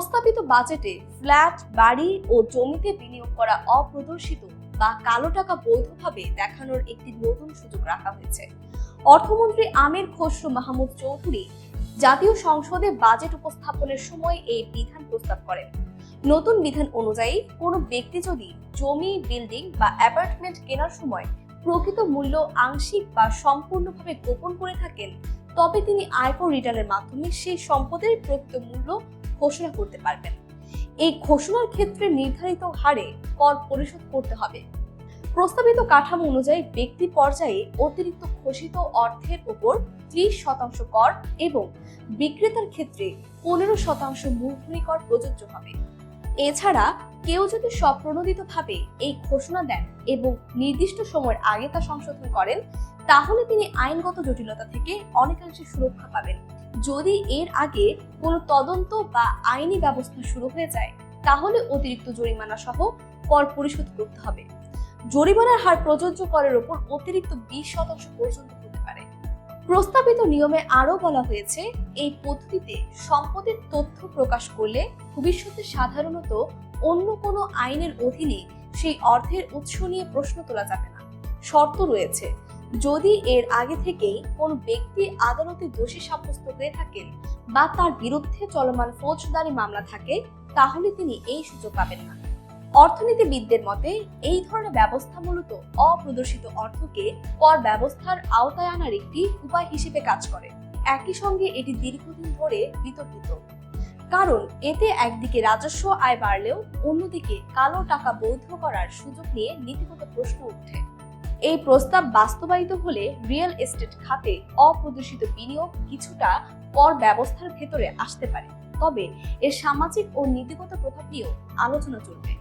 প্রস্তাবিত বাজেটে ফ্ল্যাট, বাড়ি ও জমিতে বিনিয়োগ করা অপ্রদর্শিত বা কালো টাকা বৈধভাবে দেখানোর একটি নতুন সুযোগ রাখা হয়েছে। অর্থমন্ত্রী আমির খসরু মাহমুদ চৌধুরী জাতীয় সংসদে বাজেট উপস্থাপনের সময় এই বিধান প্রস্তাব করেন। নতুন বিধান অনুযায়ী কোনো ব্যক্তি যদি জমি, বিল্ডিং বা অ্যাপার্টমেন্ট কেনার সময় প্রকৃত মূল্য আংশিক বা সম্পূর্ণভাবে গোপন করে থাকেন, তবে তিনি আয়কর রিটার্নের মাধ্যমে সেই সম্পদের প্রকৃত মূল্য ঘোষণা করতে পারবেন। এই ঘোষণার ক্ষেত্রে নির্ধারিত হারে কর পরিশোধ করতে হবে। প্রস্তাবিত কাঠামো অনুযায়ী ব্যক্তি পর্যায়ে অতিরিক্ত ঘোষিত অর্থের উপর 30% কর এবং বিক্রেতার ক্ষেত্রে 15% মূলধনী কর প্রযোজ্য হবে। এছাড়া কেউ যদি স্বপ্রণোদিতভাবে এই ঘোষণা দেন এবং নির্দিষ্ট সময়ের আগে তা সংশোধন করেন, তাহলে তিনি আইনগত জটিলতা থেকে অনেকাংশে সুরক্ষা পাবেন। যদি এর আগে কোনো তদন্ত বা আইনি ব্যবস্থা শুরু হয়ে যায়, তাহলে অতিরিক্ত জরিমানা সহ কর পরিশোধ করতে হবে। জরিমানার হার প্রযোজ্য করের উপর অতিরিক্ত 20% পর্যন্ত হতে পারে। প্রস্তাবিত নিয়মে আরও বলা হয়েছে, এই পদ্ধতিতে সম্পদের তথ্য প্রকাশ করলে ভবিষ্যতে সাধারণত অন্য কোনো আইনের অধীনে সেই অর্থের উৎস নিয়ে প্রশ্ন তোলা যাবে না। শর্ত রয়েছে, যদি এর আগে থেকেই কোনো ব্যক্তি আদালতে দোষী সাব্যস্ত হয়ে থাকেন বা তার বিরুদ্ধে চলমান ফৌজদারি মামলা থাকে, তাহলে তিনি এই সুযোগ পাবেন না। অর্থনীতিবিদদের মতে এই ধরনের ব্যবস্থা মূলত অপ্রদর্শিত অর্থকে কর ব্যবস্থার আওতায় আনার একটি উপায় হিসেবে কাজ করে। একই সঙ্গে এটি দীর্ঘদিন ধরে বিতর্কিত, কারণ এতে একদিকে রাজস্ব আয় বাড়লেও অন্যদিকে কালো টাকা বৈধ করার সুযোগ নিয়ে নীতিগত প্রশ্ন ওঠে। এই প্রস্তাব বাস্তবায়িত হলে রিয়েল এস্টেট খাতে অপ্রদর্শিত বিনিয়োগ কিছুটা কর ব্যবস্থার ভেতরে আসতে পারে, তবে এর সামাজিক ও নীতিগত প্রভাব নিয়েও আলোচনা চলবে।